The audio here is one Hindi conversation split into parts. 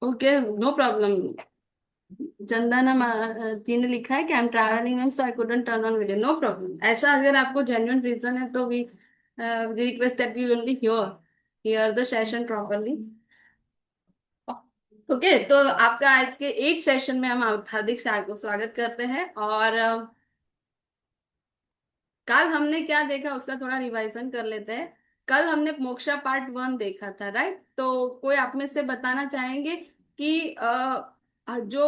Okay, no problem. Chandana ji ने लिखा है कि I am travelling ma'am so I couldn't turn on video. No problem, ऐसा अगर आपको जेन्युइन रीजन है तो we request that you only hear the session properly. Okay, तो आपका आज के 8 सेशन में हम हार्दिक स्वागत करते हैं। और कल हमने क्या देखा उसका थोड़ा रिवाइजन कर लेते हैं। कल हमने मोक्षा पार्ट 1 देखा था, राइट? तो कोई आप में से बताना चाहेंगे कि जो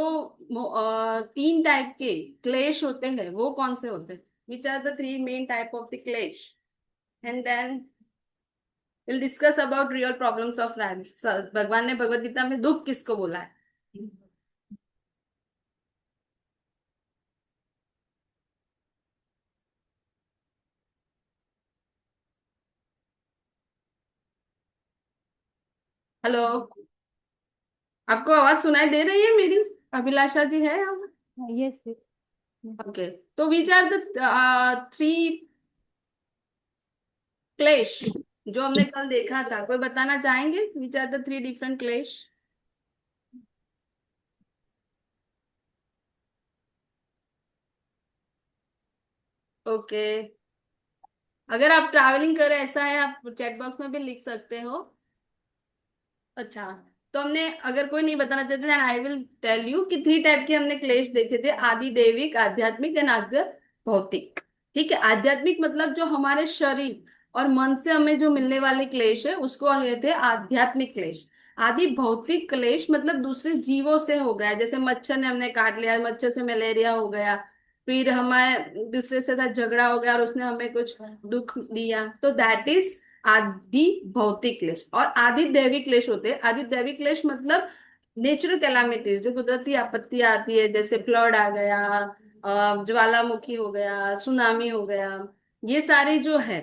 3 टाइप के क्लेश होते हैं वो कौन से होते हैं? Which are the 3 main type of the क्लेश? And then will discuss about real problems of life. भगवान ने भगवत गीता में दुख किसको बोला है? हेलो, आपको आवाज सुनाई दे रही है मेरी? अभिलाषा जी है यहाँ? Yes yes. ओके, तो विच आर द 3 क्लेश जो हमने कल देखा था? कोई बताना चाहेंगे विच आर द 3 डिफरेंट क्लेश? ओके, अगर आप ट्रैवलिंग कर रहे हैं ऐसा है, आप चैट बॉक्स में भी लिख सकते हो। अच्छा, तो हमने, अगर कोई नहीं बताना चाहते then I will tell you कि 3 टाइप के हमने क्लेश देखे थे: आदि दैविक, आध्यात्मिक एंड आद्य भौतिक। ठीक है, आध्यात्मिक मतलब जो हमारे शरीर और मन से हमें जो मिलने वाले क्लेश है उसको कहते हैं आध्यात्मिक क्लेश। आदि भौतिक क्लेश मतलब दूसरे जीवों से हो गया, जैसे मच्छर ने हमने काट लिया, मच्छर से मलेरिया हो गया, फिर हमारे दूसरे से साथ झगड़ा हो गया और उसने हमें कुछ दुख दिया, तो दैट इज आदि भौतिक क्लेश। और आदि दैविक क्लेश होते हैं। आदि दैविक क्लेश मतलब नेचुरल कैलामिटीज, जो कुदरती आपत्तियां आती है, जैसे फ्लड आ गया, ज्वालामुखी हो गया, सुनामी हो गया, ये सारे जो है,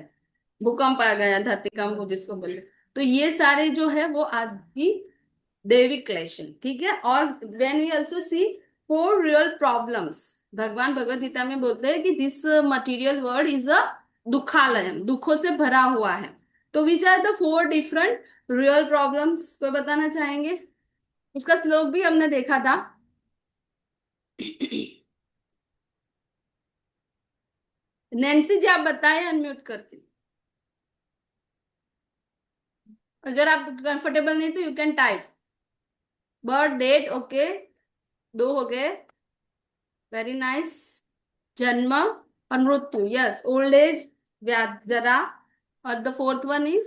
भूकंप आ गया, धरतीकंप जिसको बोले, तो ये सारे जो है वो आदि दैविक क्लेश है। ठीक है, और when we also see 4 real problems, भगवान भगवत गीता में बोलते हैं कि this material world is a दुखालय, दुखों से भरा हुआ है। तो which are the 4 different real problems? कोई बताना चाहेंगे? उसका श्लोक भी हमने देखा था। नैन्सी जी आप बताएं अनम्यूट करके। अगर आप कंफर्टेबल नहीं तो you can type. Birth date, okay, 2 हो गए, वेरी नाइस। जन्म और मृत्यु, यस, ओल्ड एज, जरा, और द फोर्थ वन इज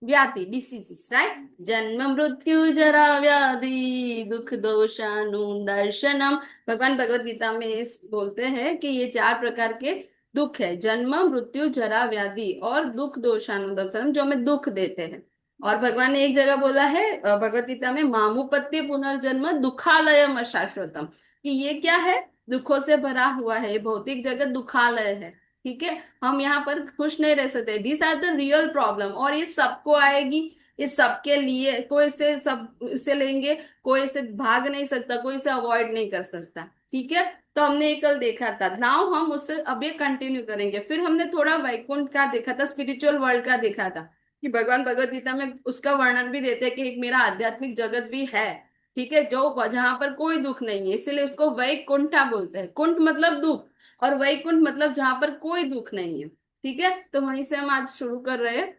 व्याधि, डिसीजेस, राइट? जन्म मृत्यु जरा व्याधि दुख दोषानुदर्शनम। भगवान भगवत गीता में इस बोलते हैं कि ये 4 प्रकार के दुख है: जन्म, मृत्यु, जरा, व्याधि और दुख दोषानुदर्शनम, जो हमें दुख देते हैं। और भगवान ने एक जगह बोला है भगवत गीता में, मामुपत्ति पुनर्जन्म दुखालयम शाश्वतम, कि ये क्या है? दुखों से भरा हुआ है, ये भौतिक जगत दुखालय है। ठीक है, हम यहाँ पर खुश नहीं रह सकते। These are the real problem, और ये सबको आएगी, ये सबके लिए, कोई इसे सब इसे लेंगे, कोई इसे भाग नहीं सकता, कोई इसे अवॉइड नहीं कर सकता। ठीक है, तो हमने ये कल देखा था। नाउ हम उससे अब ये कंटिन्यू करेंगे। फिर हमने थोड़ा वैकुंठ का देखा था, स्पिरिचुअल वर्ल्ड का देखा था, कि भगवान भगवत गीता में उसका वर्णन भी देते हैं कि एक मेरा आध्यात्मिक जगत भी है। ठीक है, जो जहां पर कोई दुख नहीं है, इसीलिए उसको वैकुंठा बोलते हैं। कुंठ मतलब दुख, और वैकुंठ मतलब जहां पर कोई दुख नहीं है। ठीक है, तो वहीं से हम आज शुरू कर रहे हैं।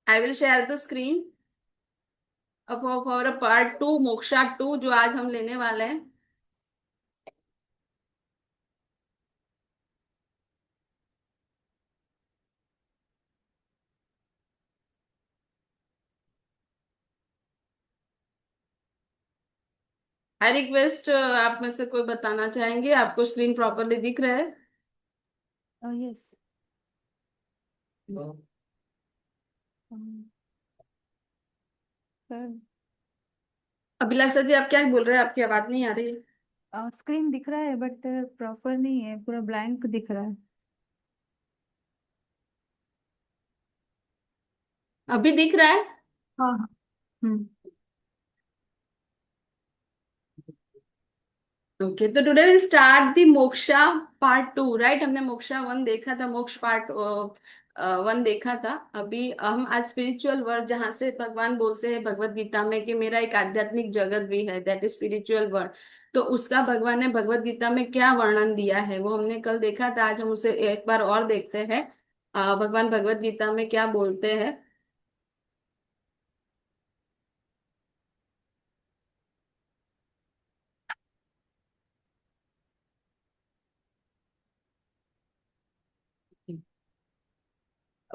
I will share the screen for part 2, moksha 2, जो आज हम लेने वाले हैं। आई रिक्वेस्ट, आप में से कोई बताना चाहेंगे? आपको स्क्रीन प्रॉपरली दिख रहा है? यस। सर, अभिलाषा जी आप क्या बोल रहे हैं? आपकी आवाज नहीं आ रही है। स्क्रीन दिख रहा है बट प्रॉपर नहीं है, पूरा ब्लैंक दिख रहा है। अभी दिख रहा है? हाँ हाँ। हम्म। ओके, तो today will start the moksha part 2, right? हमने मोक्षा 1 देखा था, मोक्ष पार्ट वन देखा था। अभी हम आज स्पिरिचुअल वर्ल्ड, जहाँ से भगवान बोलते हैं भगवत गीता में कि मेरा एक आध्यात्मिक जगत भी है, दैट इज स्पिरिचुअल वर्ल्ड। तो उसका भगवान ने भगवत गीता में क्या वर्णन दिया है वो हमने कल देखा था। आज हम उसे एक बार और देखते हैं। भगवान भगवत गीता में क्या बोलते हैं।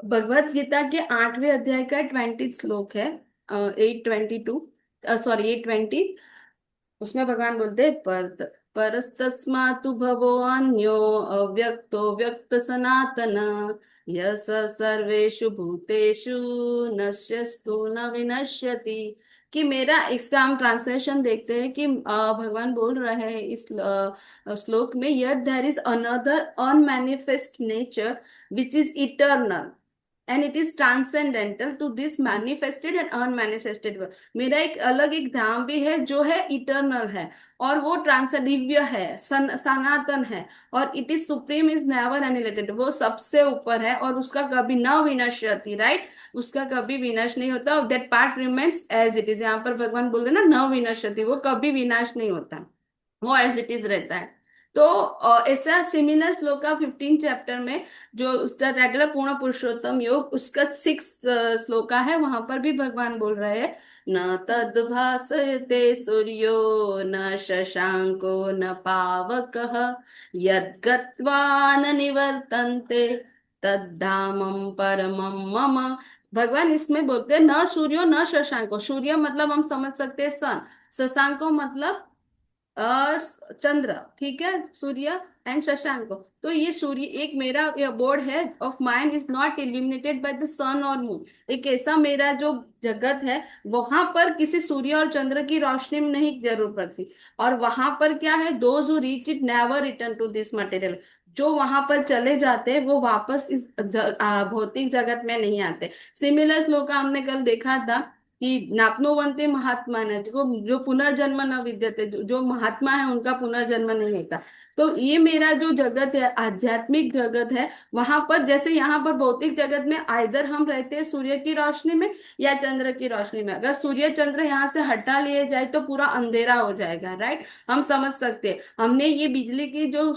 भगवत गीता के 8वें अध्याय का 20 श्लोक है, 8:22, सॉरी 8:20। उसमें भगवान बोलते हैं परस्तस्मातु भवो अन्यो अव्यक्तो व्यक्त सनातन यस सर्वेषु भूतेषु नश्यस्तु न विनश्यति। कि मेरा, इसका हम ट्रांसलेशन देखते हैं कि भगवान बोल रहे हैं इस श्लोक में, yet there is another unmanifest nature which is eternal and it is transcendental to this manifested and unmanifested world. मेरा एक अलग एक धाम भी है जो है इटर्नल है, और वो दिव्य है, सनातन है, और it is supreme, is never annihilated, वो सबसे ऊपर है और उसका कभी न विनश्यति, राइट। उसका कभी विनाश नहीं होता, that part remains as it is. यहाँ पर भगवान बोल रहे हैं ना, न विनश्यति, वो कभी विनाश नहीं होता, वो एज इट इज रहता है। तो ऐसा सिमिलर श्लोक का 15 चैप्टर में, जो उसका टाइटल है पूर्ण पुरुषोत्तम योग, उसका 6 श्लोका है, वहां पर भी भगवान बोल रहे हैं न तद भासते सूर्यो न शशांको न पावकः यद्गत्वा न निवर्तन्ते तद्धामं परमं मम। भगवान इसमें बोलते हैं न सूर्यो न शशांको। सूर्य मतलब हम समझ सकते हैं सन, शशांको मतलब चंद्र, ठीक है, सूर्य एंड शशांक। तो ये सूर्य एक मेरा बोर्ड है of mind is not illuminated by the sun और मून। एक ऐसा मेरा जो जगत है, वहां पर किसी सूर्य और चंद्र की रोशनी में नहीं जरूर पड़ती। और वहां पर क्या है, those who reach it never return to this material. जो वहां पर चले जाते हैं वो वापस इस भौतिक जगत में नहीं आते। सिमिलर श्लोक हमने कल देखा था कि नाप्नुवन्ते महात्मा ने, जो जो पुनर्जन्म न विद्यते, जो महात्मा है उनका पुनर्जन्म नहीं होता। तो ये मेरा जो जगत है, आध्यात्मिक जगत है, वहां पर जैसे यहाँ पर भौतिक जगत में आइदर हम रहते हैं सूर्य की रोशनी में या चंद्र की रोशनी में। अगर सूर्य चंद्र यहाँ से हटा लिए जाए तो पूरा अंधेरा हो जाएगा, राइट। हम समझ सकते हैं, हमने ये बिजली की जो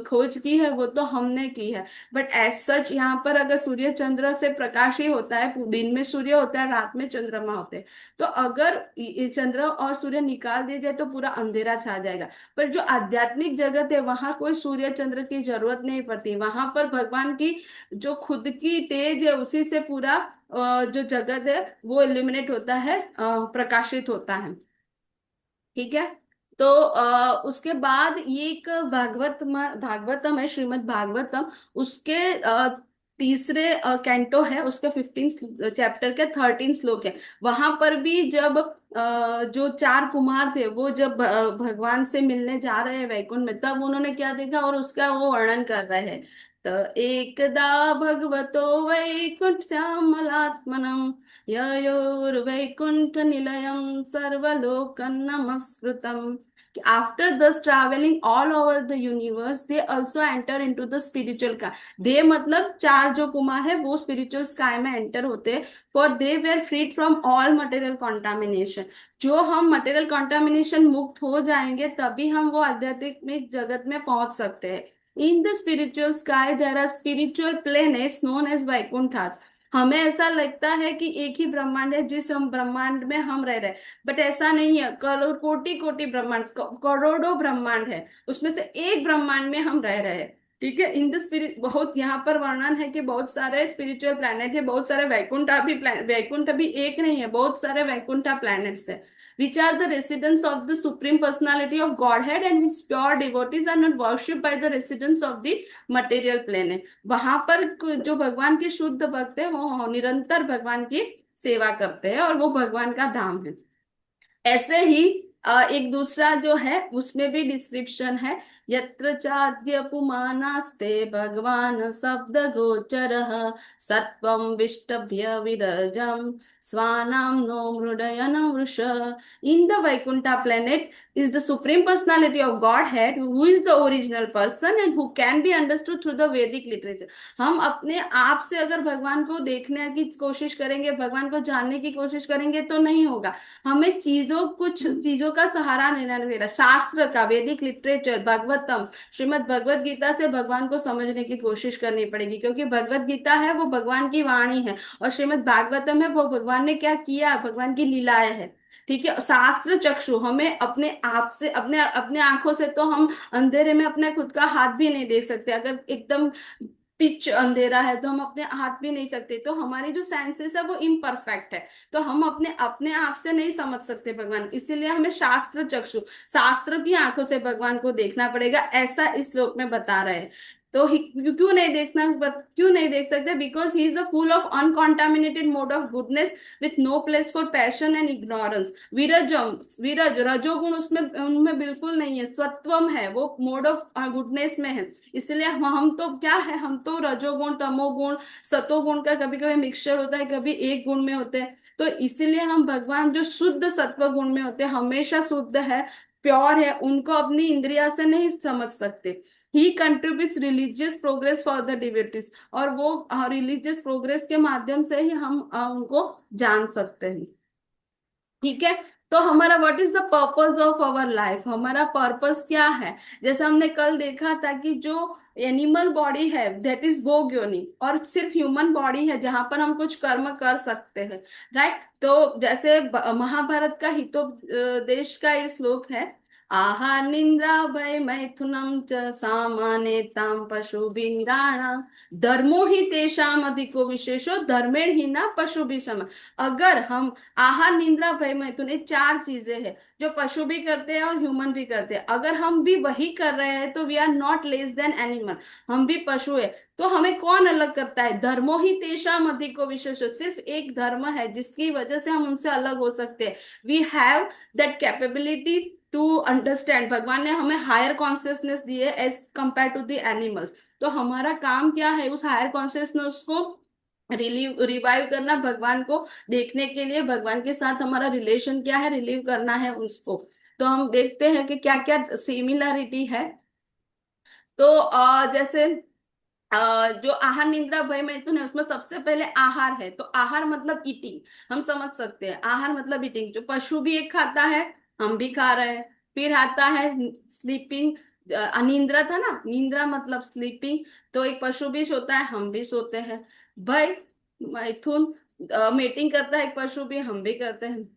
खोज की है वो तो हमने की है, बट एज सच यहाँ पर अगर सूर्य चंद्र से प्रकाश ही होता है, दिन में सूर्य होता है, रात में चंद्रमा होते हैं। तो अगर ये चंद्र और सूर्य निकाल दिया जाए तो पूरा अंधेरा छा जाएगा। पर जो आध्यात्मिक जगत है वहां कोई सूर्य चंद्र की जरूरत नहीं पड़ती, वहां पर भगवान की जो खुद की तेज है उसी से पूरा जो जगत है वो इल्यूमिनेट होता है, प्रकाशित होता है, ठीक है। तो उसके बाद ये एक भागवतम है, श्रीमद् भागवतम। उसके तीसरे कैंटो है, उसके 15 चैप्टर के 13 श्लोक है। वहां पर भी जब जो 4 कुमार थे वो जब भगवान से मिलने जा रहे हैं वैकुंठ में, तब उन्होंने क्या देखा और उसका वो वर्णन कर रहे हैं। तो एकदा भगवतो Vaikuntha श्यामलात्मनम ययोर्वैकुंठ Nilayam सर्वलोकन नमस्कृतम। After thus traveling all over the universe, they also enter into the spiritual sky. दे मतलब 4 जो कुमार है वो स्पिरिचुअल स्काई में एंटर होते हैं। For they were freed from all material contamination. जो हम मटेरियल कॉन्टामिनेशन मुक्त हो जाएंगे तभी हम वो आध्यात्मिक जगत में पहुंच सकते हैं। In the spiritual sky there are spiritual planets known as Vaikunthas. हमें ऐसा लगता है कि एक ही ब्रह्मांड है जिस हम ब्रह्मांड में हम रह रहे हैं, बट ऐसा नहीं है। करोड़ कोटि कोटि ब्रह्मांड, करोड़ों ब्रह्मांड है, उसमें से एक ब्रह्मांड में हम रह रहे हैं, ठीक है। इन द स्पिरिट, बहुत यहाँ पर वर्णन है कि बहुत सारे स्पिरिचुअल प्लैनेट है, बहुत सारे वैकुंठा भी, वैकुंठ भी एक नहीं है, बहुत सारे वैकुंठा प्लैनेट्स है, which are the residents of the supreme personality of Godhead and his pure devotees are not worshipped by the residents of the material planet। वहां पर जो भगवान के शुद्ध भक्त है वो निरंतर भगवान की सेवा करते हैं और वो भगवान का धाम है। ऐसे ही एक दूसरा जो है उसमें भी डिस्क्रिप्शन है यत्र चाद्य पुमानास्ते भगवान शब्द गोचरः सत्वं विष्टभ्य विरजम स्वानाम नो मृडयन वृष. In the Vaikuntha planet is the supreme personality of Godhead, who is the original person and who can be understood through the Vedic literature. हम अपने आप से अगर भगवान को देखने की कोशिश करेंगे, भगवान को जानने की कोशिश करेंगे तो नहीं होगा. हमें कुछ चीजों का सहारा लेना पड़ेगा. शास्त्र का, वैदिक लिटरेचर, भागवतम, श्रीमद् भगवत गीता से भगवान को समझने की कोशिश करनी पड़ेगी, क्योंकि भगवत गीता है वो भगवान की वाणी है, और श्रीमद् भागवतम है वो भगवान ने क्या किया, भगवान की लीलाएं है. ठीक है. शास्त्र चक्षु, हमें अपने आप से, अपने अपने आंखों से तो हम अंधेरे में अपने खुद का हाथ भी नहीं देख सकते. अगर एकदम पिच अंधेरा है तो हम अपने हाथ भी नहीं सकते. तो हमारी जो सेंसेस है वो इम्परफेक्ट है, तो हम अपने अपने आप से नहीं समझ सकते भगवान. इसीलिए हमें शास्त्र चक्षु, शास्त्र की आंखों से भगवान को देखना पड़ेगा, ऐसा इस श्लोक में बता रहे हैं. तो क्यों नहीं देखना, क्यों नहीं देख सकते? Because he is a full of uncontaminated mode of goodness with no place for passion and ignorance. विरजम, विरज, रजोगुण उसमें उनमें बिल्कुल नहीं है. सत्वम है, वो मोड ऑफ गुडनेस में है. इसलिए हम तो क्या है, हम तो रजोगुण, तमोगुण, सतोगुण का कभी कभी मिक्सचर होता है, कभी एक गुण में होते हैं. तो इसीलिए हम भगवान जो शुद्ध सत्व गुण में होते हैं, हमेशा शुद्ध है, प्योर है, उनको अपनी इंद्रिया से नहीं समझ सकते. He contributes religious progress for the devotees, और वो रिलीजियस प्रोग्रेस के माध्यम से ही हम उनको जान सकते हैं. ठीक है. तो हमारा what is the purpose of our life, हमारा पर्पस क्या है? जैसे हमने कल देखा था कि जो एनिमल बॉडी है दैट इज भोग योनि, और सिर्फ ह्यूमन बॉडी है जहां पर हम कुछ कर्म कर सकते हैं. राइट. तो जैसे महाभारत का हितोपदेश का ये श्लोक है, आहार निंद्रा भय मैथुनम च सामान्यताम पशु धर्मो ही तेषाम अधिको विशेषो धर्मेण ही ना पशु भी सम. अगर हम आहार निंद्रा भय मैथुन, ये चार चीजें हैं जो पशु भी करते हैं और ह्यूमन भी करते हैं, अगर हम भी वही कर रहे हैं तो we are not less than animal, हम भी पशु है. तो हमें कौन अलग करता है? धर्मो ही तेषाम अधिको विशेष, सिर्फ एक धर्म है जिसकी वजह से हम उनसे अलग हो सकते हैं. We have that capability to understand. भगवान ने हमें हायर कॉन्शियसनेस दी है as compare to the animals. तो हमारा काम क्या है? उस हायर कॉन्शियसनेस को रिवाइव करना, भगवान को देखने के लिए भगवान के साथ हमारा रिलेशन क्या है, रिलीव करना है उसको. तो हम देखते हैं कि क्या क्या सिमिलरिटी है. तो जैसे जो आहार निद्रा भय मैथुन है उसमें सबसे पहले आहार है, तो आहार मतलब ईटिंग, हम समझ सकते हैं. आहार मतलब ईटिंग, जो पशु भी एक खाता है, हम भी खा रहे हैं. फिर आता है स्लीपिंग, अनिद्रा था ना, निंद्रा मतलब स्लीपिंग, तो एक पशु भी सोता है, हम भी सोते हैं. भय मैथुन, मेटिंग करता है एक पशु भी, हम भी करते हैं.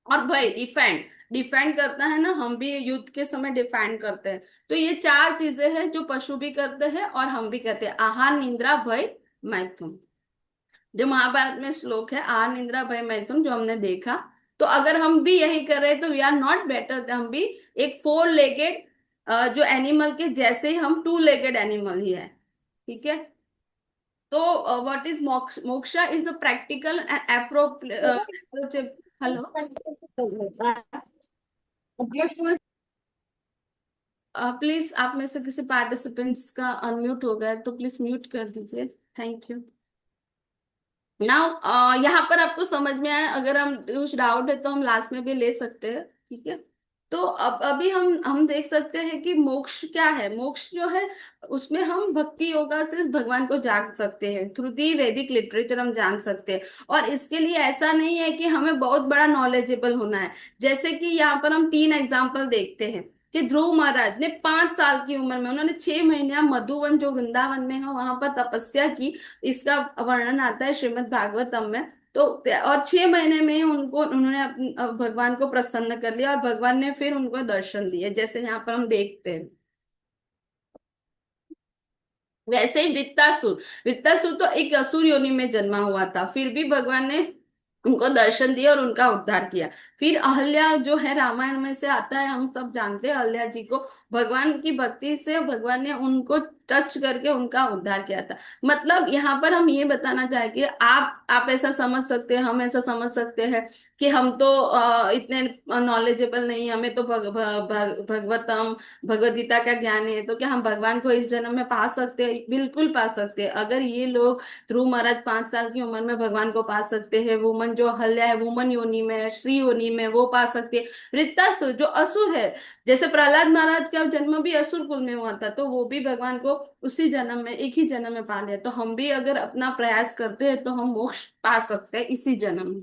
और भय डिफेंड, डिफेंड करता है ना, हम भी युद्ध के समय डिफेंड करते हैं. तो ये चार चीजें हैं जो पशु भी करते हैं और हम भी करते हैं, आहार निद्रा भय मैथुन. जो महाभारत में श्लोक है आहार निद्रा भय मैथुन जो हमने देखा, तो अगर हम भी यही कर रहे हैं तो वी आर नॉट बेटर, हम भी एक फोर लेगेड जो एनिमल के जैसे ही हम टू लेगेड एनिमल ही है. ठीक है. तो what is moksha is a practical and approach. Hello. Please आप में से किसी पार्टिसिपेंट्स का अनम्यूट हो गया है तो प्लीज म्यूट कर दीजिए. Thank you. नाउ यहाँ पर आपको समझ में आया? अगर हम कुछ डाउट है तो हम लास्ट में भी ले सकते हैं. ठीक है. तो अब अभी हम देख सकते हैं कि मोक्ष क्या है. मोक्ष जो है उसमें हम भक्ति योगा से भगवान को जान सकते हैं, थ्रू दी वैदिक लिटरेचर हम जान सकते हैं. और इसके लिए ऐसा नहीं है कि हमें बहुत बड़ा नॉलेजेबल होना है. जैसे कि यहाँ पर हम तीन एग्जाम्पल देखते हैं कि ध्रुव महाराज ने 5 साल की उम्र में, उन्होंने 6 महीने मधुवन जो वृंदावन में है वहां पर तपस्या की. इसका वर्णन आता है श्रीमद् भागवतम में. तो और 6 महीने में ही उनको, उन्होंने भगवान को प्रसन्न कर लिया और भगवान ने फिर उनको दर्शन दिए, जैसे यहाँ पर हम देखते हैं. वैसे ही वृत्तासुर, वृत्तासुर तो एक असुर योनि में जन्मा हुआ था, फिर भी भगवान ने उनको दर्शन दिया और उनका उद्धार किया. फिर अहल्या जो है रामायण में से आता है, हम सब जानते हैं अहल्या जी को भगवान की भक्ति से भगवान ने उनको टच करके उनका उद्धार किया था। मतलब यहाँ पर हम ये बताना चाहेंगे, आप ऐसा समझ सकते हैं, हम ऐसा समझ सकते हैं कि हम तो इतने नॉलेजेबल नहीं, हमें तो भगवतम भगवत गीता का ज्ञान है, तो क्या हम भगवान को इस जन्म में पा सकते हैं? बिल्कुल पा सकते हैं। अगर ये लोग ध्रुव महाराज 5 साल की उम्र में भगवान को पा सकते हैं, वुमन जो हल्या है वुमन योनि में है, श्री योनि में, वो पा सकते हैं। वृत्तासुर जो असुर है, जैसे प्रहलाद महाराज का जन्म भी असुर कुल में हुआ था, तो वो भी भगवान को उसी जन्म में, एक ही जन्म में पा लिया। तो हम भी अगर अपना प्रयास करते हैं तो हम मोक्ष पा सकते हैं इसी जन्म में।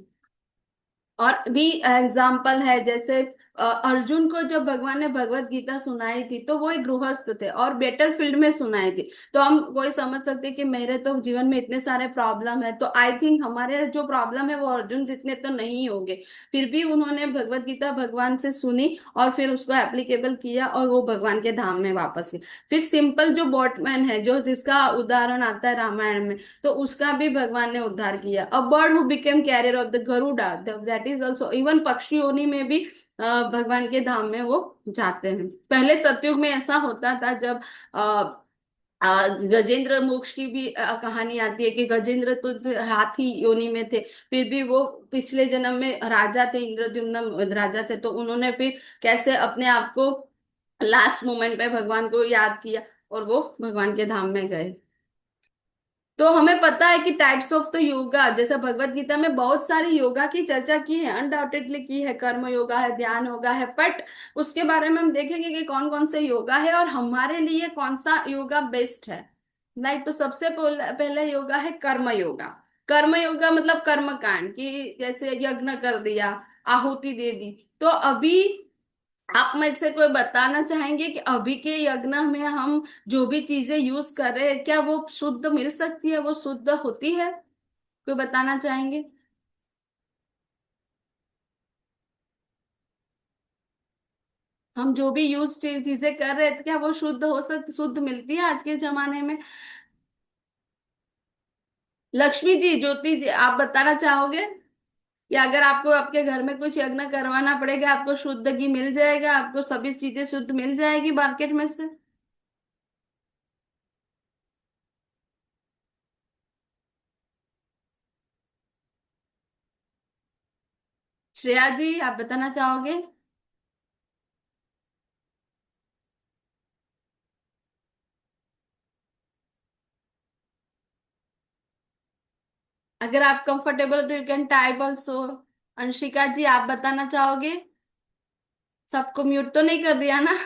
और भी एग्जाम्पल है, जैसे अर्जुन को जब भगवान ने भगवत गीता सुनाई थी तो वो एक गृहस्थ थे और बेटर फील्ड में सुनाई थी। तो हम कोई समझ सकते हैं कि मेरे तो जीवन में इतने सारे प्रॉब्लम है, तो आई थिंक हमारे जो प्रॉब्लम है वो अर्जुन जितने तो नहीं होंगे। फिर भी उन्होंने भगवत गीता भगवान से सुनी और फिर उसको एप्लीकेबल किया और वो भगवान के धाम में वापस गए। फिर सिंपल जो बोटमैन है, जो जिसका उदाहरण आता है रामायण में, तो उसका भी भगवान ने उद्धार किया। A bird who became carrier of the Garuda, that is also, even पक्षी योनि में भी भगवान के धाम में वो जाते हैं। पहले सतयुग में ऐसा होता था, जब गजेंद्र मोक्ष की भी कहानी आती है कि गजेंद्र तो हाथी योनि में थे, फिर भी वो पिछले जन्म में राजा थे, इंद्रद्युम्न राजा थे, तो उन्होंने फिर कैसे अपने आप को लास्ट मोमेंट पे भगवान को याद किया और वो भगवान के धाम में गए। तो हमें पता है कि टाइप्स ऑफ द योगा, जैसे भगवत गीता में बहुत सारी योगा की चर्चा की है, अनडाउटेडली की है, कर्म योगा है, ध्यान योगा है, बट उसके बारे में हम देखेंगे कि कौन कौन से योगा है और हमारे लिए कौन सा योगा बेस्ट है। लाइक, तो सबसे पहले योगा है कर्म योगा। कर्म योगा मतलब कर्म कांड, कि जैसे यज्ञ कर दिया, आहुति दे दी। तो अभी आप में से कोई बताना चाहेंगे कि अभी के यज्ञ में हम जो भी चीजें यूज कर रहे हैं, क्या वो शुद्ध मिल सकती है, वो शुद्ध होती है? कोई बताना चाहेंगे? हम जो भी यूज चीजें कर रहे थे, क्या वो शुद्ध हो सकती, शुद्ध मिलती है आज के जमाने में? लक्ष्मी जी, ज्योति जी, आप बताना चाहोगे कि अगर आपको आपके घर में कुछ यज्ञ करवाना पड़ेगा, आपको शुद्ध घी मिल जाएगा, आपको सभी चीजें शुद्ध मिल जाएगी मार्केट में से? श्रेया जी, आप बताना चाहोगे? अगर आप कंफर्टेबल हो तो you can type also. Anshika ji, आप बताना चाहोगे? सबको म्यूट तो नहीं कर दिया ना?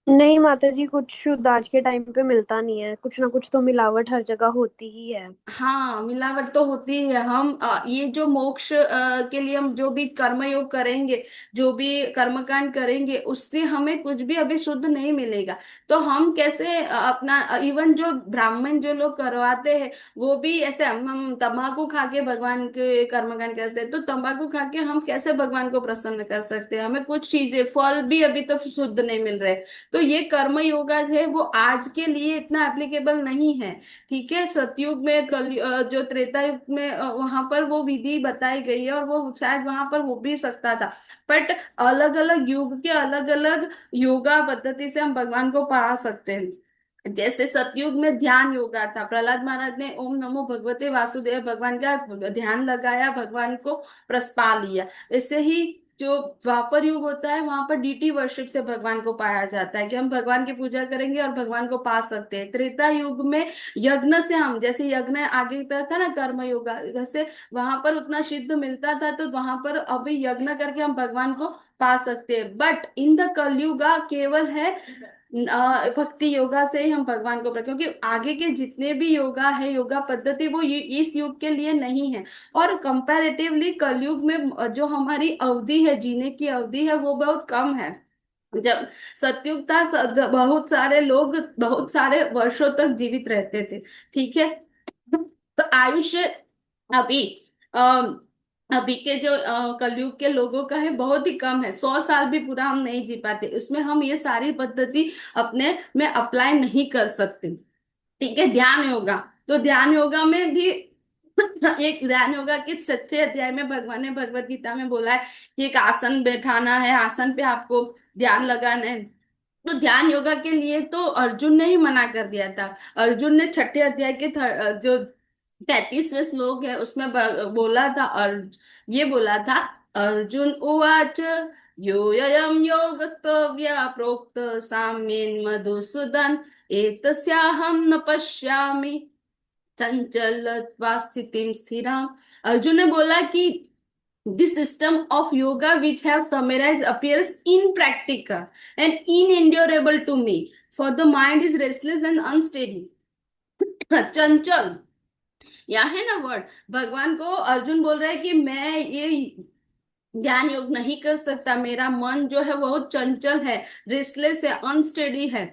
नहीं माता जी, कुछ शुद्ध आज के टाइम पे मिलता नहीं है। कुछ ना कुछ तो मिलावट हर जगह होती ही है। हाँ, मिलावट तो होती है। हम ये जो मोक्ष के लिए हम जो भी कर्मयोग करेंगे, जो भी कर्मकांड करेंगे, उससे हमें कुछ भी अभी शुद्ध नहीं मिलेगा। तो हम कैसे अपना, इवन जो ब्राह्मण जो लोग करवाते हैं, वो भी ऐसे, हम तंबाकू खा के भगवान के कर्मकांड करते हैं, तो तंबाकू खा के हम कैसे भगवान को प्रसन्न कर सकते हैं? हमें कुछ चीजें, फल भी अभी तो शुद्ध नहीं मिल रहे। तो ये कर्म योगा है वो आज के लिए इतना एप्लीकेबल नहीं है। ठीक है, सतयुग में, जो त्रेता युग में, वहां पर वो विधि बताई गई है और वो शायद वहां पर हो भी सकता था। बट अलग अलग युग के अलग अलग योगा पद्धति से हम भगवान को पा सकते हैं। जैसे सतयुग में ध्यान योगा था, प्रहलाद महाराज ने ओम नमो भगवते वासुदेव भगवान का ध्यान लगाया, भगवान को प्रस्पा लिया। ऐसे ही जो द्वापर युग होता है, वहां पर डीटी वर्शिप से भगवान को पाया जाता है, कि हम भगवान की पूजा करेंगे और भगवान को पा सकते हैं। त्रेता युग में यज्ञ से, हम जैसे यज्ञ आगे तक था ना कर्म योगा, वैसे वहां पर उतना सिद्ध मिलता था, तो वहां पर अभी यज्ञ करके हम भगवान को पा सकते हैं। बट इन द कलयुगा केवल है भक्ति योगा से ही हम भगवान को क्योंकि आगे के जितने भी योगा है, योगा पद्धति, वो इस युग के लिए नहीं है। और कंपैरेटिवली कलयुग में जो हमारी अवधि है, जीने की अवधि है, वो बहुत कम है। जब सतयुग था, बहुत सारे लोग बहुत सारे वर्षों तक जीवित रहते थे। ठीक है, तो आयुष्य अभी अ, अभी के जो कलयुग के लोगों का है बहुत ही कम है। 100 साल भी पूरा हम नहीं जी पाते, उसमें हम ये सारी पद्धति अपने में अप्लाई नहीं कर सकते। ठीक है, ध्यान योगा, तो ध्यान योगा में भी एक ध्यान योगा के 6 अध्याय में भगवान ने भगवत गीता में बोला है कि एक आसन बैठाना है, आसन पे आपको ध्यान लगाना है। तो ध्यान योगा के लिए तो अर्जुन ने ही मना कर दिया था। अर्जुन ने छठे अध्याय के जो 33वें श्लोक है उसमें बोला था, और ये बोला था, अर्जुन उवाच योऽयं योगस्तव्या प्रोक्त साम्येन मधुसूदन एतस्याहं न पश्यामि चंचलत्वा स्थितिं स्थिराम। अर्जुन ने बोला कि this system of yoga which have summarized appears impractical and inendurable to me, for the mind is restless and unsteady, चंचल। यह है ना वर्ड, भगवान को अर्जुन बोल रहा है कि मैं ये ध्यान योग नहीं कर सकता, मेरा मन जो है बहुत चंचल है, रेस्टलेस है, अनस्टेडी है।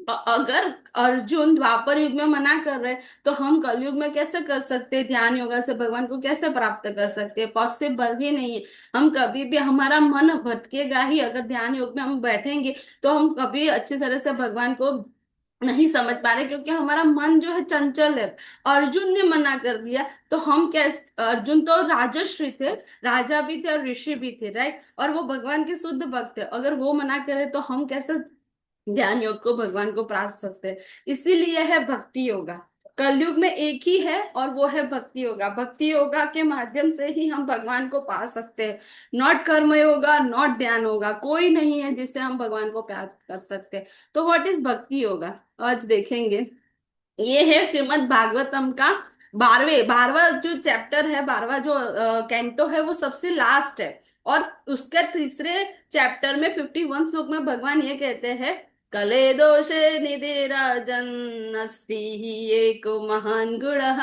अगर अर्जुन द्वापर युग में मना कर रहे तो हम कलयुग में कैसे कर सकते हैं? ध्यान योगा से भगवान को कैसे प्राप्त कर सकते हैं? पॉसिबल ही नहीं है। हम कभी भी, हमारा मन भटकेगा ही अगर ध्यान योग में हम बैठेंगे, तो हम कभी अच्छी तरह से भगवान को नहीं समझ पा रहे, क्योंकि हमारा मन जो है चंचल है। अर्जुन ने मना कर दिया तो हम कैसे? अर्जुन तो राजर्षि थे, राजा भी थे और ऋषि भी थे, राइट? और वो भगवान के शुद्ध भक्त थे, अगर वो मना करे तो हम कैसे ध्यान योग को, भगवान को प्राप्त सकते हैं? इसीलिए है भक्ति योगा। कलयुग में एक ही है और वो है भक्ति योगा। भक्ति योगा के माध्यम से ही हम भगवान को पा सकते हैं। नॉट कर्म योगा, नॉट ध्यान योगा, कोई नहीं है जिससे हम भगवान को प्राप्त कर सकते हैं। तो व्हाट इज भक्ति योगा, आज देखेंगे। ये है श्रीमद् भागवतम का 12वां जो चैप्टर है, 12वां जो कैंटो है, वो सबसे लास्ट है। और उसके तीसरे चैप्टर में 51 श्लोक में भगवान ये कहते हैं, कले दोषे निधिराजन् अस्ति हि एको महान् गुणः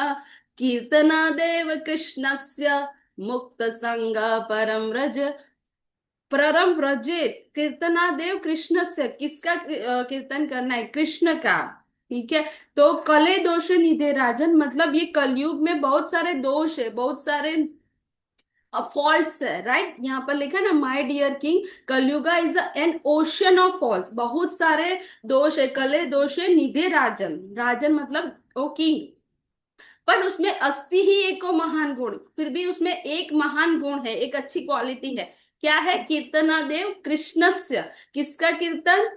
कीर्तनादेव कृष्णस्य मुक्त संग परम रज परम व्रजेत। कीर्तनादेव कृष्ण से, किसका कीर्तन करना है? कृष्ण का। ठीक है। तो कले दोष निधे राजन, मतलब ये कलयुग में बहुत सारे दोष है, बहुत सारे फॉल्ट्स है, राइट? यहाँ पर लिखा ना, my dear king, Kaliyuga is an ocean of faults. बहुत सारे दोष है, कले दोष है निधे राजन, राजन मतलब ओ किंग। पर उसमें अस्ति ही एको महान गुण, फिर भी उसमें एक महान गुण है, एक अच्छी क्वालिटी है। क्या है? कीर्तनादेव कृष्णस्य। किसका कीर्तन?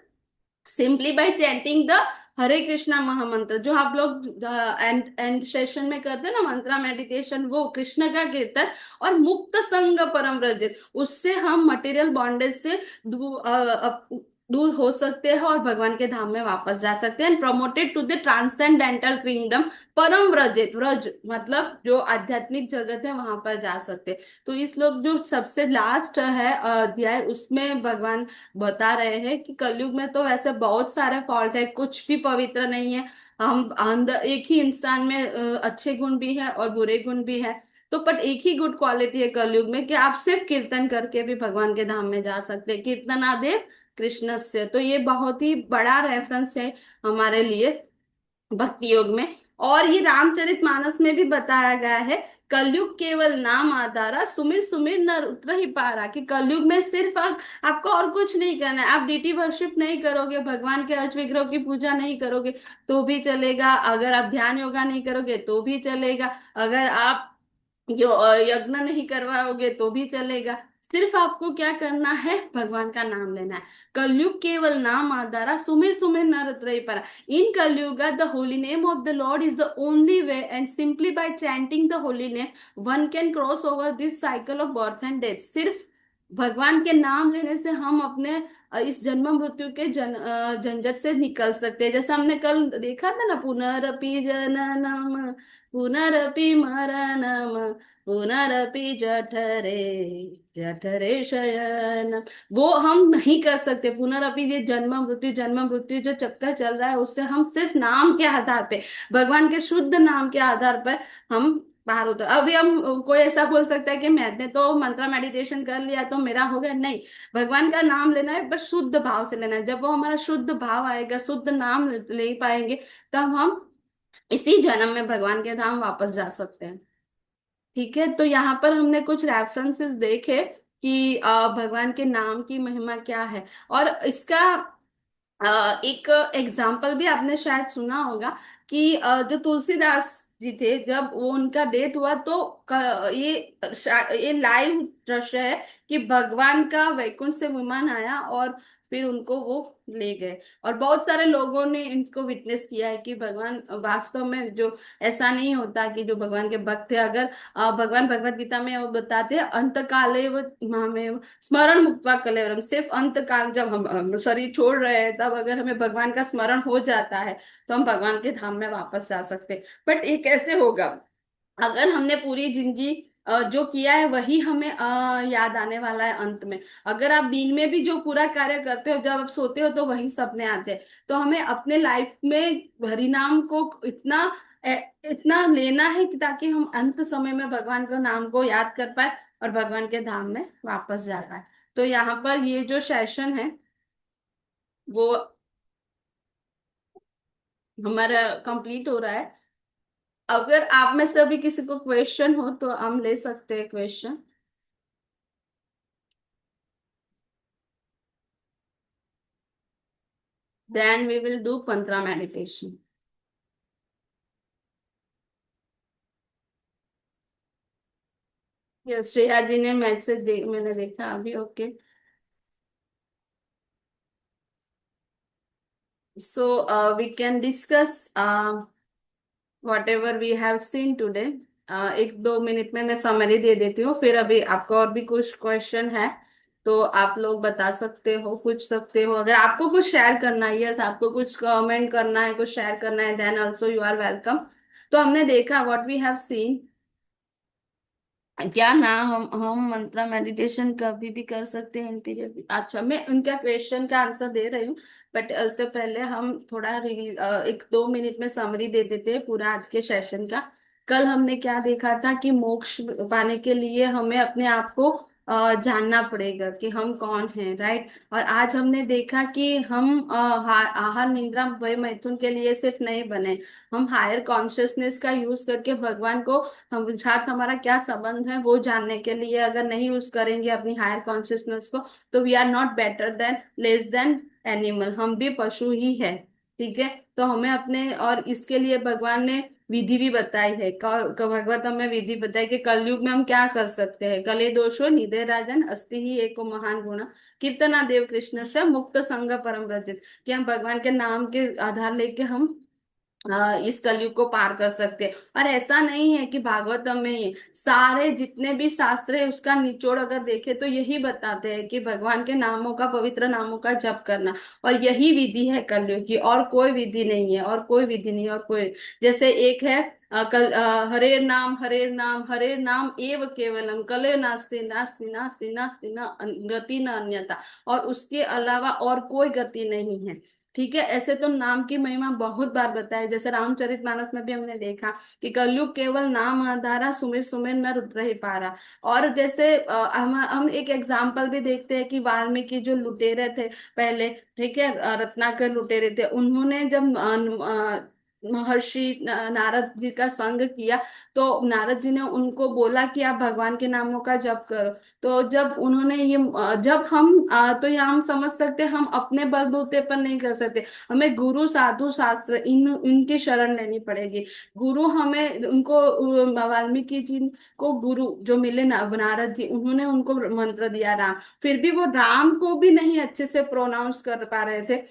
सिंपली बाय चैंटिंग द हरे कृष्णा महामंत्र, जो आप लोग एंड एंड सेशन में करते हैं ना, मंत्रा मेडिटेशन, वो कृष्ण का कीर्तन। और मुक्त संग परम रजित, उससे हम मटेरियल बॉन्डेज से दूर हो सकते हैं और भगवान के धाम में वापस जा सकते हैं। And promoted to the transcendental kingdom परम व्रजित, व्रज मतलब जो आध्यात्मिक जगत है, वहां पर जा सकते हैं। तो इस लोग जो सबसे लास्ट है अध्याय, उसमें भगवान बता रहे हैं कि कलयुग में तो वैसे बहुत सारे फॉल्ट है, कुछ भी पवित्र नहीं है। हम अंदर एक ही इंसान में अच्छे गुण भी है और बुरे गुण भी है। तो पर एक ही गुड क्वालिटी है कलयुग में, कि आप सिर्फ कीर्तन करके भी भगवान के धाम में जा सकते हैं। कीर्तनादेव कृष्ण से, तो ये बहुत ही बड़ा रेफरेंस है हमारे लिए भक्ति योग में। और ये रामचरितमानस में भी बताया गया है, कलयुग केवल नाम आधारा सुमिर सुमिर नर उतर ही पारा। कि कलयुग में सिर्फ आपको और कुछ नहीं करना है। आप डीटी वर्शिप नहीं करोगे, भगवान के अर्च विग्रह की पूजा नहीं करोगे तो भी चलेगा, अगर आप ध्यान योगा नहीं करोगे तो भी चलेगा, अगर आप जो यज्ञ नहीं करवाओगे तो भी चलेगा। सिर्फ आपको क्या करना है? भगवान का नाम लेना है। कलयुग केवल नाम आधारा सुमिर सुमिर नर त्रय परा। In Kaliyuga the holy name of the lord is the only way, and simply by chanting the holy name one can cross over this cycle of birth and death. सिर्फ भगवान के नाम लेने से हम अपने इस जन्म मृत्यु के झंझट से निकल सकते हैं। जैसे हमने कल देखा था ना, पुनरपि जननम पुनरपि मरणम पुनरपि जठरे जठरे शयनम। वो हम नहीं कर सकते। पुनरपि ये जन्म मृत्यु जो चक्कर चल रहा है, उससे हम सिर्फ नाम के आधार पे, भगवान के शुद्ध नाम के आधार पर हम बाहर होता है। अभी हम, कोई ऐसा बोल सकता है कि मैंने तो मंत्रा मेडिटेशन कर लिया तो मेरा हो गया, नहीं। भगवान का नाम लेना है, बस शुद्ध भाव से लेना है। जब वो हमारा शुद्ध भाव आएगा, शुद्ध नाम ले पाएंगे, तब हम इसी जन्म में भगवान के धाम वापस जा सकते हैं। ठीक है। तो यहाँ पर हमने कुछ रेफरेंसेस देखे कि भगवान के नाम की महिमा क्या है। और इसका एक एग्जाम्पल भी आपने शायद सुना होगा कि जो तुलसीदास जी थे, जब वो उनका डेथ हुआ तो ये लाइव दृश्य है कि भगवान का वैकुंठ से विमान आया और फिर उनको वो ले गए। और बहुत सारे लोगों ने इनको विटनेस किया है कि भगवान वास्तव में जो ऐसा नहीं होता कि जो भगवान के भक्त थे, अगर भगवान भगवत गीता में वो बताते हैं अंत काले वो हमें स्मरण मुक्त्वा कलेवरम, सिर्फ अंत काल जब हम शरीर छोड़ रहे हैं तब अगर हमें भगवान का स्मरण हो जाता है तो हम भगवान के धाम में वापस जा सकते हैं। बट ये कैसे होगा? अगर हमने पूरी जिंदगी जो किया है वही हमें याद आने वाला है अंत में। अगर आप दिन में भी जो पूरा कार्य करते हो, जब आप सोते हो तो वही सपने आते हैं। तो हमें अपने लाइफ में हरि नाम को इतना इतना लेना है कि ताकि हम अंत समय में भगवान के नाम को याद कर पाए और भगवान के धाम में वापस जा पाए। तो यहाँ पर ये जो सेशन है वो हमारा कंप्लीट हो रहा है। अगर आप में से अभी किसी को क्वेश्चन हो तो हम ले सकते हैं question. Then we will do Tantra meditation. Yes, Shreya ji ने मैसेज मैंने देखा अभी। Okay, so we can discuss whatever we have seen today। एक दो मिनट में मैं समरी दे देती हूँ, फिर अभी आपको और भी कुछ क्वेश्चन है तो आप लोग बता सकते हो, पूछ सकते हो। अगर आपको कुछ शेयर करना है, यस आपको कुछ कमेंट करना है, कुछ शेयर करना है, then also you are welcome. तो हमने देखा व्हाट वी हैव सीन, क्या ना हम मंत्रा मेडिटेशन कभी भी कर सकते हैं इन पीरियड। अच्छा, मैं उनका क्वेश्चन का आंसर दे रही हूँ, बट उससे पहले हम थोड़ा एक दो मिनट में समरी दे देते हैं पूरा आज के सेशन का। कल हमने क्या देखा था कि मोक्ष पाने के लिए हमें अपने आप को जानना पड़ेगा कि हम कौन हैं, राइट। और आज हमने देखा कि हम आहार निद्रा भय मैथुन के लिए सिर्फ नहीं बने, हम हायर कॉन्शियसनेस का यूज करके भगवान को हम साथ हमारा क्या संबंध है वो जानने के लिए अगर नहीं यूज करेंगे अपनी हायर कॉन्शियसनेस को, तो we are not better than less than animal, हम भी पशु ही है। ठीक है, तो हमें अपने और इसके लिए भगवान ने विधि भी बताई है। भगवत में विधि बताई कि कलयुग में हम क्या कर सकते हैं। कले दोषो निधे राजन अस्ति ही एको महान गुण, कीर्तना देव कृष्ण से मुक्त संग परम व्रजित, कि हम भगवान के नाम के आधार लेके हम इस कलयुग को पार कर सकते हैं। और ऐसा नहीं है कि भागवतम में ही सारे जितने भी शास्त्र है उसका निचोड़ अगर देखे तो यही बताते हैं कि भगवान के नामों का, पवित्र नामों का जप करना, और यही विधि है कलयुग की, और कोई विधि नहीं है, और कोई विधि नहीं है, और कोई जैसे एक है हरे नाम हरे नाम एव केवलम कले नास्ति नास्ति नास्ति नास्ति न गति न अन्यथा, और उसके अलावा और कोई गति नहीं है। ठीक है, ऐसे तो नाम की महिमा बहुत बार बताए, जैसे रामचरितमानस में भी हमने देखा कि कलयुग केवल नाम आधारा सुमिर सुमिर न रुद्र ही पारा। और जैसे हम एक एग्जाम्पल भी देखते हैं कि वाल्मीकि जो लुटेरे थे पहले, ठीक है, रत्नाकर लुटेरे थे, उन्होंने जब महर्षि नारद जी का संग किया तो नारद जी ने उनको बोला कि आप भगवान के नामों का जप करो। तो जब उन्होंने ये जब हम तो यहाँ हम समझ सकते हैं हम अपने बलबूते पर नहीं कर सकते, हमें गुरु साधु शास्त्र इनकी शरण लेनी पड़ेगी। गुरु हमें उनको वाल्मीकि जी को गुरु जो मिले ना नारद जी, उन्होंने उनको मंत्र दिया राम, फिर भी वो राम को भी नहीं अच्छे से प्रोनाउंस कर पा रहे थे।